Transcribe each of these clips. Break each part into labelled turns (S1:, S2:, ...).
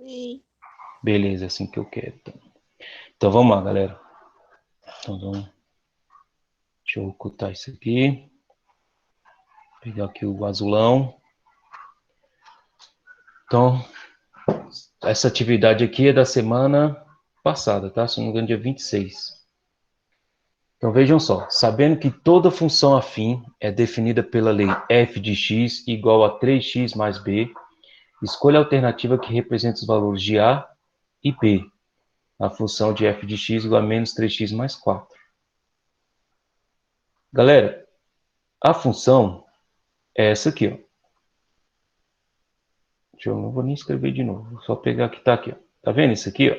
S1: E
S2: Beleza, é assim que eu quero. Então vamos lá, galera. Então, deixa eu ocultar isso aqui. Pegar aqui o azulão. Então, essa atividade aqui é da semana passada, tá? Se não me engano, dia 26. Então vejam só, sabendo que toda função afim é definida pela lei f de x igual a 3x mais b, escolha a alternativa que representa os valores de a e b, a função de f de x igual a menos 3x mais 4. Galera, a função é essa aqui, ó. Eu não vou nem escrever de novo, vou só pegar que tá aqui, ó. Tá vendo isso aqui, ó?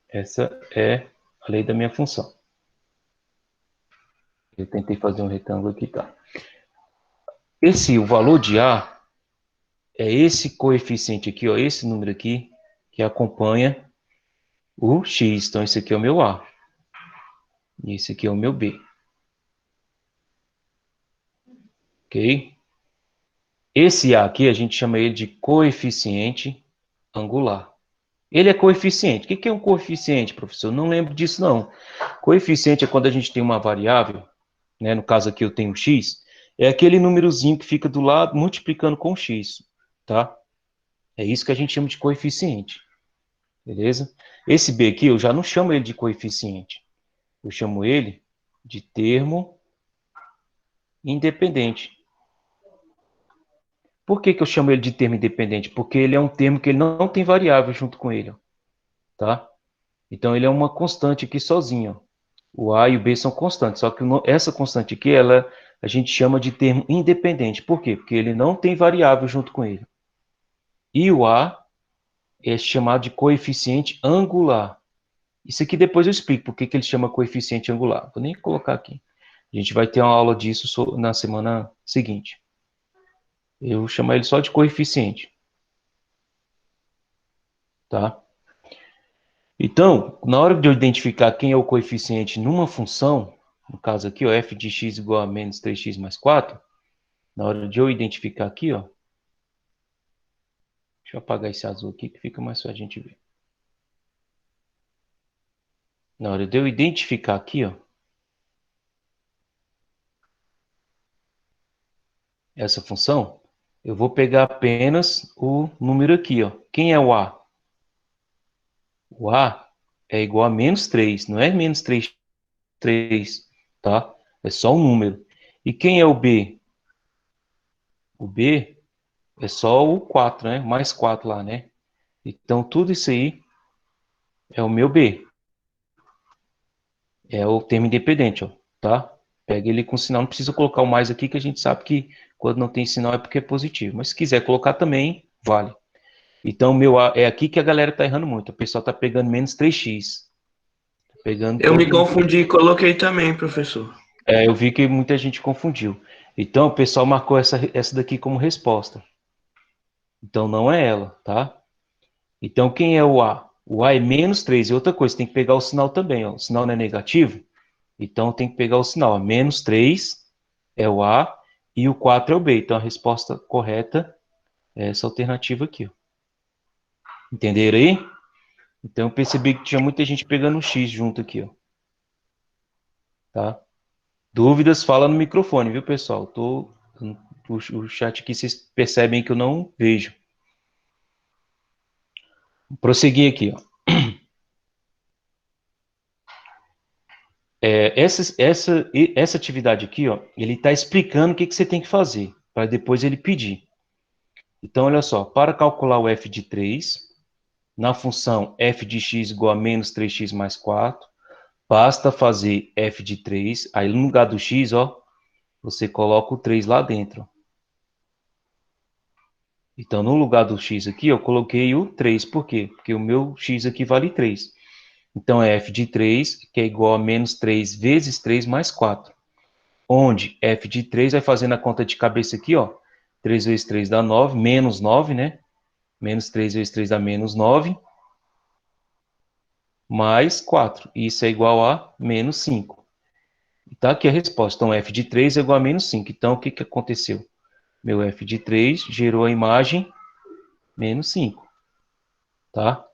S2: Essa é a lei da minha função. Eu tentei fazer um retângulo aqui, tá? O valor de a é esse coeficiente aqui, ó, esse número aqui, que acompanha o x. Então, esse aqui é o meu a. E esse aqui é o meu b. Ok? Esse a aqui, a gente chama ele de coeficiente angular. Ele é coeficiente. O que é um coeficiente, professor? Eu não lembro disso, não. Coeficiente é quando a gente tem uma variável, né? No caso aqui eu tenho x, é aquele númerozinho que fica do lado multiplicando com x, tá? É isso que a gente chama de coeficiente, beleza? Esse b aqui eu já não chamo ele de coeficiente, eu chamo ele de termo independente. Por que eu chamo ele de termo independente? Porque ele é um termo que ele não tem variável junto com ele, tá? Então ele é uma constante aqui sozinho. O a e o b são constantes, só que essa constante aqui, a gente chama de termo independente. Por quê? Porque ele não tem variável junto com ele. E o a é chamado de coeficiente angular. Isso aqui depois eu explico por que ele chama coeficiente angular. Vou nem colocar aqui. A gente vai ter uma aula disso na semana seguinte. Eu vou chamar ele só de coeficiente, tá? Então, na hora de eu identificar quem é o coeficiente numa função, no caso aqui, ó, f de x igual a menos 3x mais 4, na hora de eu identificar aqui, ó, deixa eu apagar esse azul aqui que fica mais fácil a gente ver. Na hora de eu identificar aqui, ó, essa função, eu vou pegar apenas o número aqui, ó. Quem é o a? O a é igual a menos 3, não é menos 3, tá? É só um número. E quem é o b? O b é só o 4, né? Mais 4 lá, né? Então, tudo isso aí é o meu b. É o termo independente, ó, tá? Pega ele com sinal, não precisa colocar o mais aqui, que a gente sabe que quando não tem sinal é porque é positivo. Mas se quiser colocar também, vale. Então, meu A é aqui que a galera tá errando muito. O pessoal tá pegando menos 3x. Tá pegando
S3: Eu me
S2: todo.
S3: confundi e coloquei também, professor.
S2: Eu vi que muita gente confundiu. Então, o pessoal marcou essa daqui como resposta. Então, não é ela, tá? Então, quem é o A? O A é menos 3. E outra coisa, tem que pegar o sinal também, ó. O sinal não é negativo, então tem que pegar o sinal. Ó. Menos 3 é o A e o 4 é o B. Então, a resposta correta é essa alternativa aqui, ó. Entenderam aí? Então, eu percebi que tinha muita gente pegando o X junto aqui, ó. Tá? Dúvidas, fala no microfone, viu, pessoal? O chat aqui vocês percebem que eu não vejo. Vou prosseguir aqui, ó. Essa atividade aqui, ó, ele está explicando o que você tem que fazer, para depois ele pedir. Então, olha só, para calcular o f de 3, na função f de x igual a menos 3x mais 4, basta fazer f de 3, aí no lugar do x, ó, você coloca o 3 lá dentro. Então, no lugar do x aqui, eu coloquei o 3. Por quê? Porque o meu x aqui vale 3. Então, é f de 3, que é igual a menos 3 vezes 3 mais 4. Onde f de 3 vai fazendo a conta de cabeça aqui, ó. 3 vezes 3 dá 9, menos 9, né? Menos 3 vezes 3 dá menos 9, mais 4. Isso é igual a menos 5. E tá aqui a resposta. Então, f de 3 é igual a menos 5. Então, o que aconteceu? Meu f de 3 gerou a imagem menos 5. tá?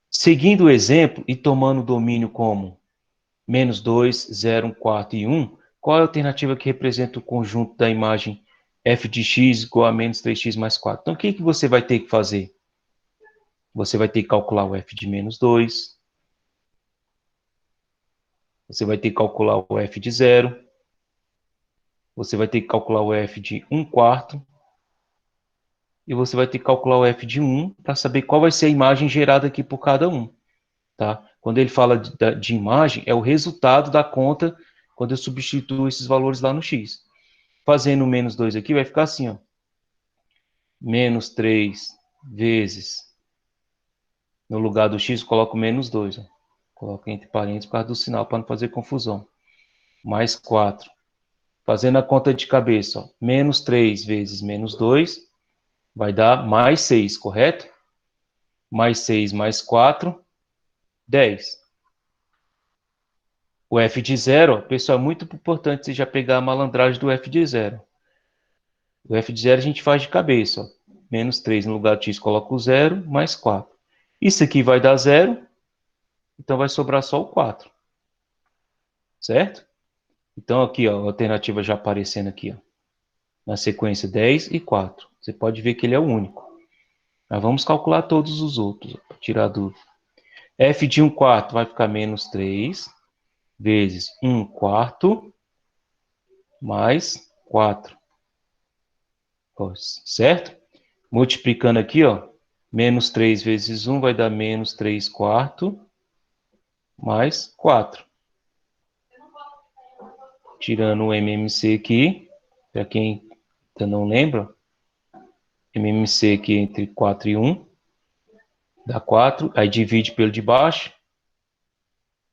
S2: Seguindo o exemplo e tomando o domínio como menos 2, 0, 1 quarto e 1, qual é a alternativa que representa o conjunto da imagem f de x igual a menos 3x mais 4? Então, o que você vai ter que fazer? Você vai ter que calcular o f de menos 2, você vai ter que calcular o f de 0, você vai ter que calcular o f de 1 quarto, e você vai ter que calcular o f de 1 para saber qual vai ser a imagem gerada aqui por cada um, tá? Quando ele fala de imagem, é o resultado da conta quando eu substituo esses valores lá no x. Fazendo o menos 2 aqui, vai ficar assim, ó. Menos 3 vezes, no lugar do x, coloco menos 2. Ó. Coloco entre parênteses por causa do sinal, para não fazer confusão. Mais 4. Fazendo a conta de cabeça, ó. Menos 3 vezes menos 2 vai dar mais 6, correto? Mais 6 mais 4, 10. O f de 0, pessoal, é muito importante você já pegar a malandragem do f de 0. O f de 0 a gente faz de cabeça. Ó. Menos 3 no lugar de x, coloco o 0, mais 4. Isso aqui vai dar 0, então vai sobrar só o 4. Certo? Então aqui, ó, a alternativa já aparecendo aqui, ó, na sequência 10 e 4. Você pode ver que ele é o único. Mas vamos calcular todos os outros, para tirar a dúvida. f de 1 quarto vai ficar menos 3 vezes 1 quarto mais 4. Certo? Multiplicando aqui, ó, menos 3 vezes 1 vai dar menos 3 quarto mais 4. Tirando o MMC aqui, para quem ainda não lembra, MMC aqui entre 4 e 1, dá 4, aí divide pelo de baixo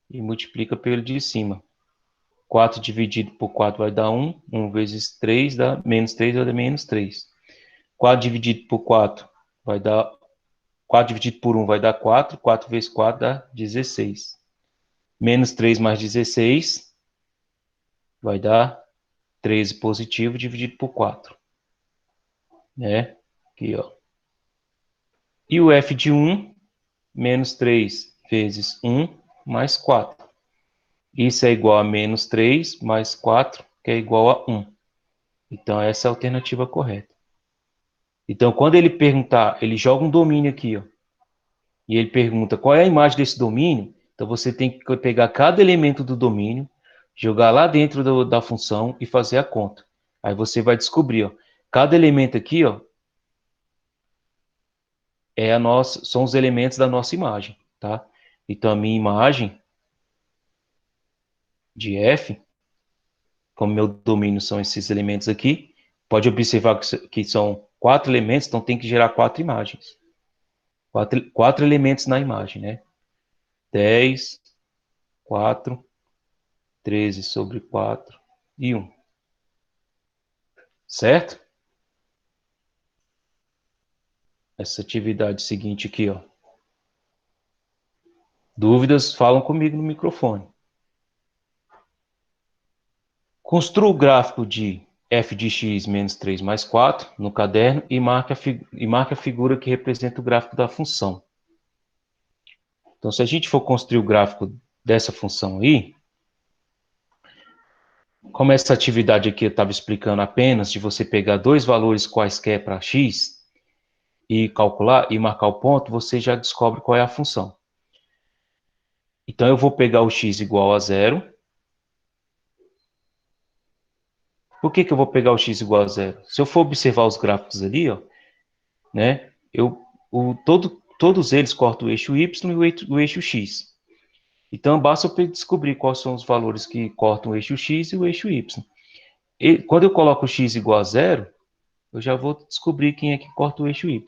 S2: e multiplica pelo de cima. 4 dividido por 4 vai dar 1, 1 vezes 3 dá menos 3, vai dar menos 3. 4 dividido por 4 vai dar 4 dividido por 1 vai dar 4, 4 vezes 4 dá 16. Menos 3 mais 16 vai dar 13 positivo dividido por 4. Né? Aqui, ó. E o f de 1, menos 3 vezes 1 mais 4. Isso é igual a menos 3 mais 4, que é igual a 1. Então, essa é a alternativa correta. Então, quando ele perguntar, ele joga um domínio aqui, ó, e ele pergunta qual é a imagem desse domínio, então você tem que pegar cada elemento do domínio, jogar lá dentro da função e fazer a conta. Aí você vai descobrir, ó, cada elemento aqui, ó, são os elementos da nossa imagem, tá? Então, a minha imagem de f, como meu domínio são esses elementos aqui, pode observar que são 4 elementos, então tem que gerar 4 imagens. 4 elementos na imagem, né? 10, 4, 13 sobre 4 e 1. Certo? Essa atividade seguinte aqui, ó. Dúvidas, falam comigo no microfone. Construa o gráfico de f de x menos 3 mais 4 no caderno e marque a figura que representa o gráfico da função. Então, se a gente for construir o gráfico dessa função aí, como essa atividade aqui eu estava explicando apenas de você pegar dois valores quaisquer para x e calcular e marcar o ponto, você já descobre qual é a função. Então, eu vou pegar o x igual a 0. Por que eu vou pegar o x igual a 0? Se eu for observar os gráficos ali, ó, né, todos eles cortam o eixo y e o eixo x. Então, basta eu descobrir quais são os valores que cortam o eixo x e o eixo y. E quando eu coloco o x igual a 0, eu já vou descobrir quem é que corta o eixo y.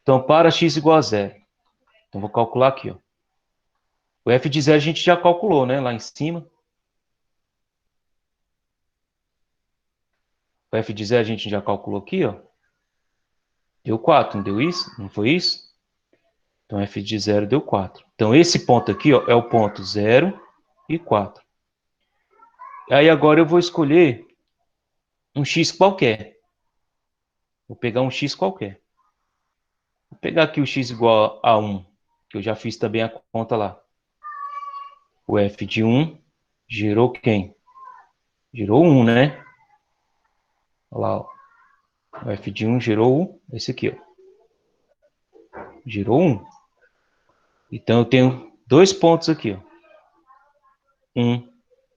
S2: Então, para x igual a 0. Então, vou calcular aqui, ó. O f de 0 a gente já calculou, né, lá em cima. O f de 0 a gente já calculou aqui, ó. Deu 4, não deu isso? Não foi isso? Então, f de 0 deu 4. Então, esse ponto aqui, ó, é o ponto 0 e 4. Aí, agora eu vou escolher um x qualquer. Vou pegar um x qualquer. Vou pegar aqui o x igual a 1, que eu já fiz também a conta lá. O f de 1 gerou quem? Gerou 1, né? Olha lá, ó. O f de 1 gerou esse aqui, ó. Gerou 1. Então, eu tenho dois pontos aqui, ó. 1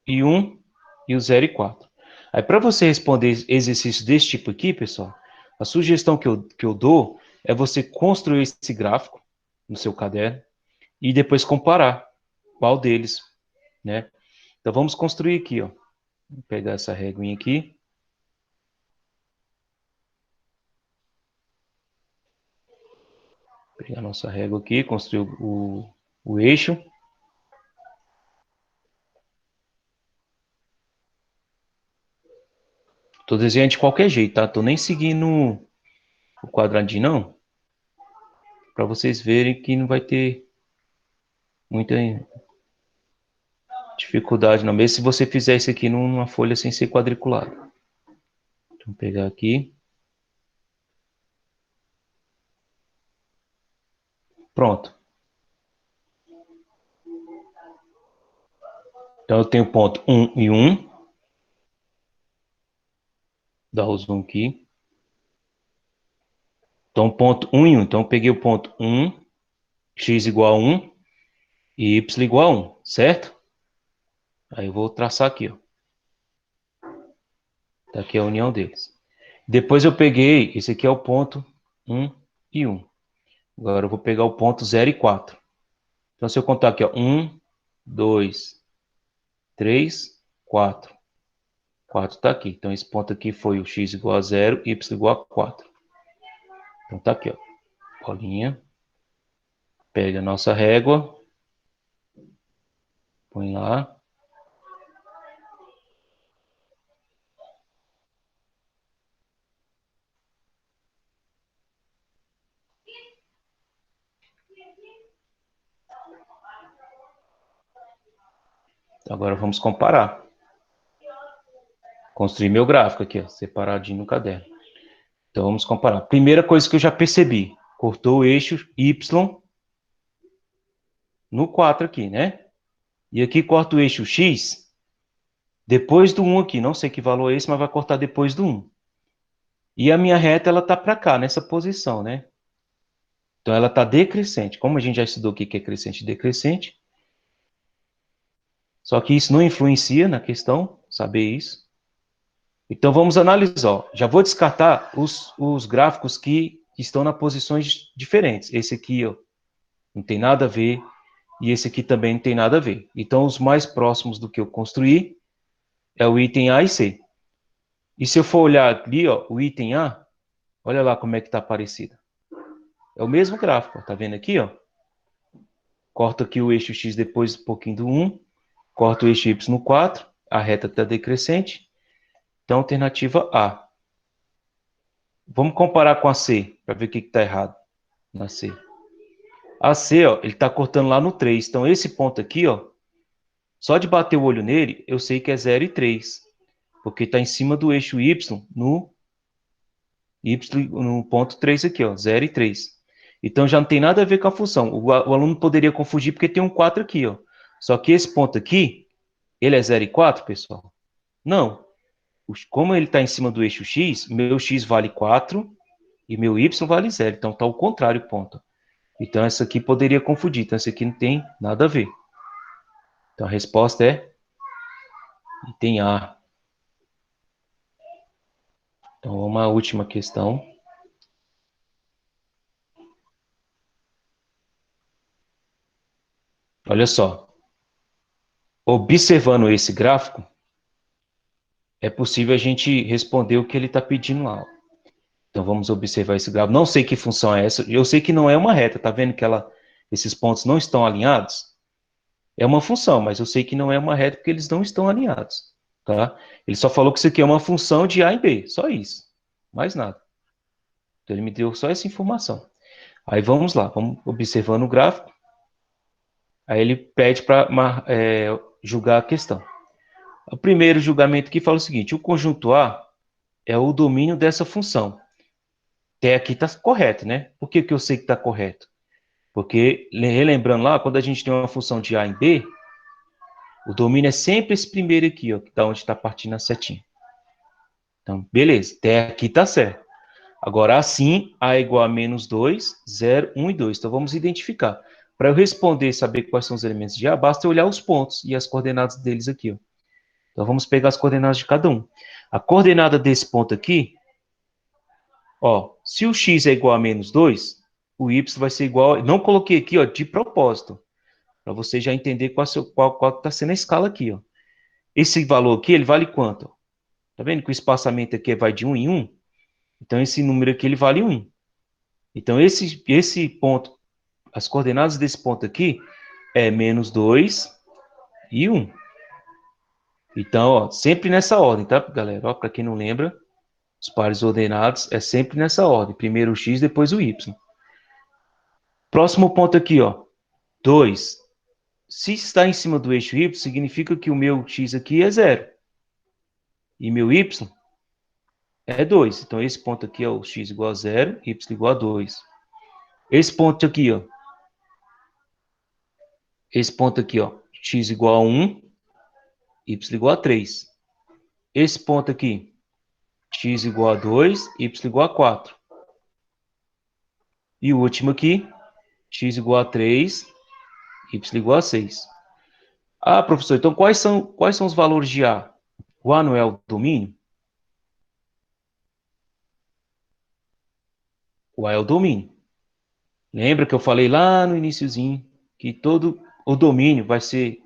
S2: e o 0 e 4. Aí, para você responder exercícios desse tipo aqui, pessoal, a sugestão que eu dou é você construir esse gráfico no seu caderno e depois comparar qual deles, né? Então, vamos construir aqui, ó. Vou pegar essa réguinha aqui. Pegar a nossa régua aqui, construir o eixo. Tô desenhando de qualquer jeito, tá? Tô nem seguindo o quadradinho, não. Para vocês verem que não vai ter muita dificuldade, não. Mesmo se você fizer isso aqui numa folha sem ser quadriculado. Então, vou pegar aqui. Pronto. Então, eu tenho ponto 1 e 1. Dá o zoom aqui. Então, ponto 1 e 1. Então, eu peguei o ponto 1, x igual a 1 e y igual a 1, certo? Aí eu vou traçar aqui, ó. Tá aqui a união deles. Depois eu peguei, esse aqui é o ponto 1 e 1. Agora eu vou pegar o ponto 0 e 4. Então, se eu contar aqui, ó, 1, 2, 3, 4. 4 está aqui. Então, esse ponto aqui foi o x igual a 0, y igual a 4. Então, tá aqui, ó. Bolinha. Pega a nossa régua. Põe lá. Agora vamos comparar. Construir meu gráfico aqui, ó, separadinho no caderno. Então, vamos comparar. Primeira coisa que eu já percebi. Cortou o eixo Y no 4 aqui, né? E aqui corta o eixo X depois do 1 aqui. Não sei que valor é esse, mas vai cortar depois do 1. E a minha reta, ela tá para cá, nessa posição, né? Então, ela tá decrescente. Como a gente já estudou aqui que é crescente e decrescente. Só que isso não influencia na questão, saber isso. Então, vamos analisar. Ó. Já vou descartar os gráficos que estão nas posições diferentes. Esse aqui, ó, não tem nada a ver. E esse aqui também não tem nada a ver. Então, os mais próximos do que eu construí é o item A e C. E se eu for olhar ali, ó, o item A, olha lá como é que está parecido. É o mesmo gráfico, ó, tá vendo aqui, ó? Corta aqui o eixo X depois um pouquinho do 1, corta o eixo Y no 4, a reta está decrescente. Então, alternativa A. Vamos comparar com a C, para ver o que está errado na C. A C, ó, ele está cortando lá no 3. Então, esse ponto aqui, ó, só de bater o olho nele, eu sei que é 0 e 3. Porque está em cima do eixo Y no ponto 3 aqui, ó, 0 e 3. Então, já não tem nada a ver com a função. O aluno poderia confundir porque tem um 4 aqui, ó. Só que esse ponto aqui, ele é 0 e 4, pessoal? Não. Como ele está em cima do eixo X, meu X vale 4 e meu Y vale 0. Então, está ao contrário o ponto. Então, essa aqui poderia confundir. Então, essa aqui não tem nada a ver. Então, a resposta é item A. Então, uma última questão. Olha só. Observando esse gráfico, é possível a gente responder o que ele está pedindo lá. Então, vamos observar esse gráfico. Não sei que função é essa. Eu sei que não é uma reta. Tá vendo que esses pontos não estão alinhados? É uma função, mas eu sei que não é uma reta porque eles não estão alinhados. Tá? Ele só falou que isso aqui é uma função de A e B. Só isso. Mais nada. Então, ele me deu só essa informação. Aí, vamos lá. Vamos observando o gráfico. Aí, ele pede para julgar a questão. O primeiro julgamento aqui fala o seguinte. O conjunto A é o domínio dessa função. até aqui está correto, né? Por que que eu sei que está correto? Porque, relembrando lá, quando a gente tem uma função de A em B, o domínio é sempre esse primeiro aqui, ó, que tá onde está partindo a setinha. Então, beleza, até aqui está certo. Agora, assim, A é igual a menos 2, 0, 1 e 2. Então, vamos identificar. Para eu responder e saber quais são os elementos de A, basta eu olhar os pontos e as coordenadas deles aqui, ó. Então, vamos pegar as coordenadas de cada um. A coordenada desse ponto aqui, ó, se o x é igual a menos 2, o y vai ser igual... Não coloquei aqui, ó, de propósito, para você já entender qual está sendo a escala aqui, ó. Esse valor aqui, ele vale quanto? Tá vendo que o espaçamento aqui vai de 1 em 1? Então, esse número aqui, ele vale 1. Então, esse ponto, as coordenadas desse ponto aqui é menos 2 e 1. Então, ó, sempre nessa ordem, tá, galera? Para quem não lembra, os pares ordenados é sempre nessa ordem. Primeiro o x, depois o y. Próximo ponto aqui, ó, 2. Se está em cima do eixo y, significa que o meu x aqui é 0. E meu y é 2. Então, esse ponto aqui é o x igual a 0, y igual a 2. Esse ponto aqui, ó, x igual a 1, y igual a 3. Esse ponto aqui, x igual a 2, y igual a 4. E o último aqui, x igual a 3, y igual a 6. Ah, professor, então quais são os valores de A? O A não é o domínio? O A é o domínio. Lembra que eu falei lá no iniciozinho que todo o domínio vai ser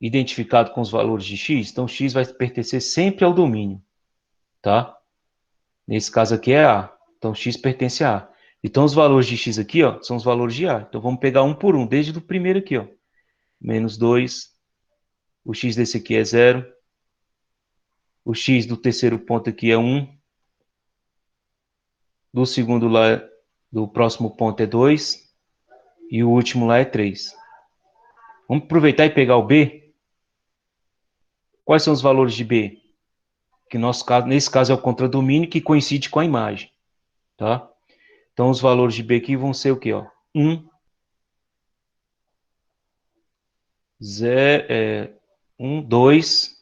S2: identificado com os valores de x? Então, x vai pertencer sempre ao domínio, tá? Nesse caso aqui é A. Então, x pertence a A. Então, os valores de x aqui, ó, são os valores de A. Então, vamos pegar um por um, desde o primeiro aqui, ó. Menos 2. O x desse aqui é 0. O x do terceiro ponto aqui é 1. Do segundo lá, do próximo ponto é 2. E o último lá é 3. Vamos aproveitar e pegar o B. Quais são os valores de B? Que nesse caso é o contradomínio que coincide com a imagem, tá? Então, os valores de B aqui vão ser o quê, ó? 1, 0, 1, 2,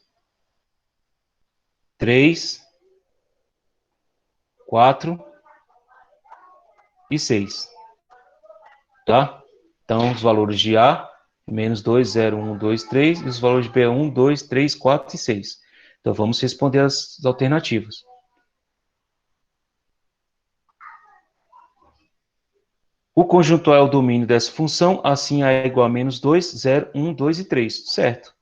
S2: 3, 4 e 6, tá? Então, os valores de A, menos 2, 0, 1, 2, 3, e os valores de B é 1, 2, 3, 4 e 6. Então, vamos responder as alternativas. O conjunto A é o domínio dessa função, assim A é igual a menos 2, 0, 1, 2 e 3, certo?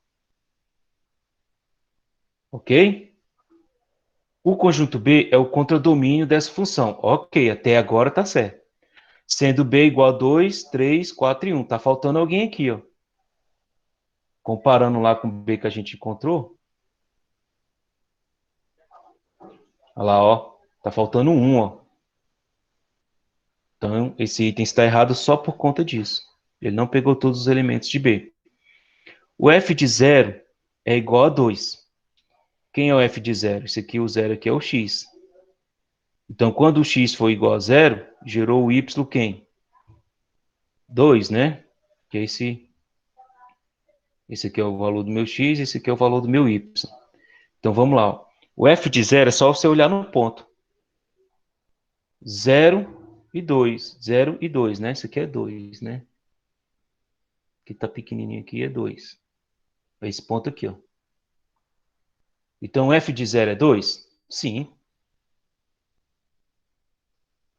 S2: Ok? O conjunto B é o contradomínio dessa função. Ok, até agora tá certo. Sendo B igual a 2, 3, 4 e 1. Tá faltando alguém aqui, ó. Comparando lá com o B que a gente encontrou. Olha lá, ó. Tá faltando 1, ó. Então, esse item está errado só por conta disso. Ele não pegou todos os elementos de B. O f de 0 é igual a 2. Quem é o f de 0? Esse aqui, o 0 aqui é o x. Então, quando o x for igual a 0, gerou o y quem? 2, né? Que é esse aqui é o valor do meu x, esse aqui é o valor do meu y. Então, vamos lá. Ó. O f de 0 é só você olhar no ponto. 0 e 2. 0 e 2, né? Esse aqui é 2, né? Que tá pequenininho aqui é 2. É esse ponto aqui, ó. Então, o f de 0 é 2? Sim.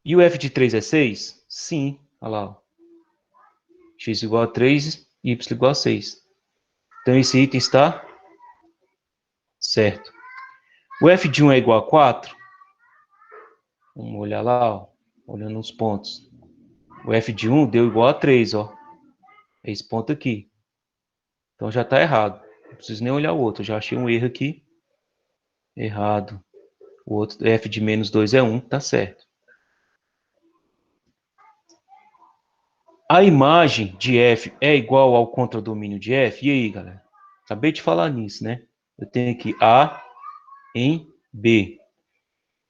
S2: E o f de 3 é 6? Sim. Olha lá. Ó. X igual a 3, y igual a 6. Então, esse item está certo. O f de 1 é igual a 4? Vamos olhar lá, ó. Olhando os pontos. O f de 1 deu igual a 3, ó. É esse ponto aqui. Então, já está errado. Não preciso nem olhar o outro. Já achei um erro aqui. Errado. O outro, f de menos 2 é 1, tá certo. A imagem de f é igual ao contradomínio de f? E aí, galera? Acabei de falar nisso, né? Eu tenho aqui A em B.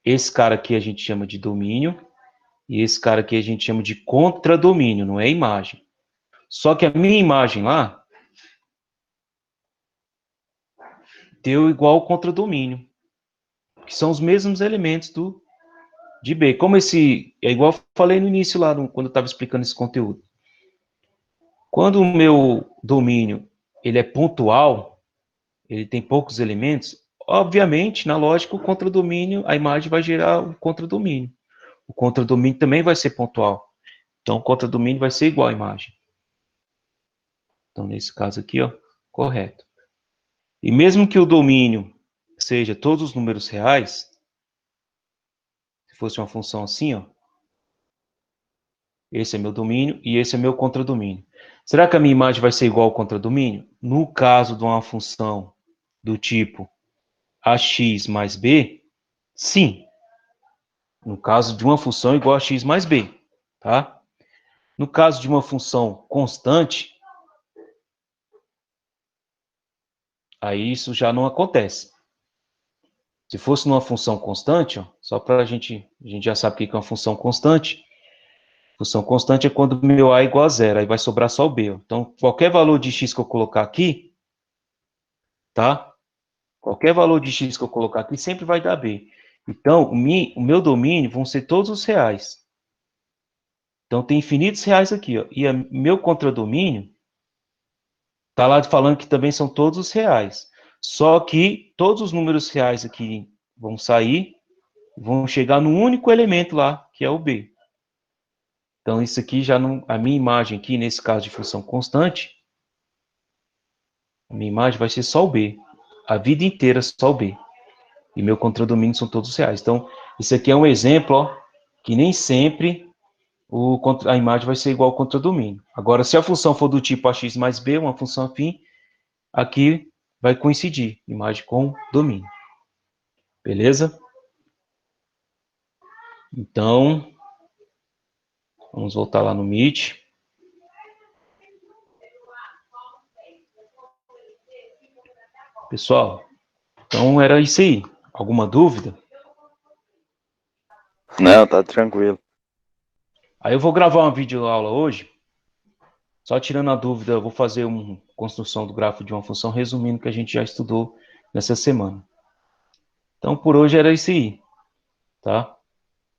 S2: Esse cara aqui a gente chama de domínio, e esse cara aqui a gente chama de contradomínio, não é imagem. Só que a minha imagem lá deu igual ao contradomínio, que são os mesmos elementos de B. Como esse, é igual eu falei no início lá, quando eu estava explicando esse conteúdo. Quando o meu domínio ele é pontual, ele tem poucos elementos, obviamente, na lógica, o contradomínio, a imagem vai gerar o contradomínio. O contradomínio também vai ser pontual. Então, o contradomínio vai ser igual à imagem. Então, nesse caso aqui, ó, correto. E mesmo que o domínio seja todos os números reais, se fosse uma função assim, ó, esse é meu domínio e esse é meu contradomínio. Será que a minha imagem vai ser igual ao contradomínio? No caso de uma função do tipo ax mais b, sim. No caso de uma função igual a x mais b, tá? No caso de uma função constante, aí isso já não acontece. Se fosse numa função constante, ó, só para a gente já sabe o que é uma função constante. Função constante é quando meu a é igual a zero, aí vai sobrar só o b. Ó. Então, qualquer valor de x que eu colocar aqui, tá? Qualquer valor de x que eu colocar aqui sempre vai dar b. Então, o meu domínio vão ser todos os reais. Então, tem infinitos reais aqui, ó. E meu contradomínio tá lá falando que também são todos os reais. Só que todos os números reais aqui vão sair, vão chegar num único elemento lá, que é o b. Então, isso aqui já não... A minha imagem aqui, nesse caso de função constante, a minha imagem vai ser só o b. A vida inteira só o b. E meu contradomínio são todos reais. Então, isso aqui é um exemplo, ó, que nem sempre a imagem vai ser igual ao contradomínio. Agora, se a função for do tipo ax mais b, uma função afim, aqui vai coincidir, imagem com domínio. Beleza? Então, vamos voltar lá no Meet. Pessoal, então era isso aí. Alguma dúvida?
S1: Não, tá tranquilo.
S2: Aí eu vou gravar uma videoaula hoje. Só tirando a dúvida, eu vou fazer uma construção do grafo de uma função, resumindo o que a gente já estudou nessa semana. Então, por hoje era isso aí, tá?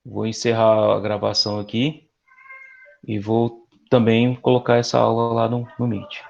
S2: Vou encerrar a gravação aqui e vou também colocar essa aula lá no Meet.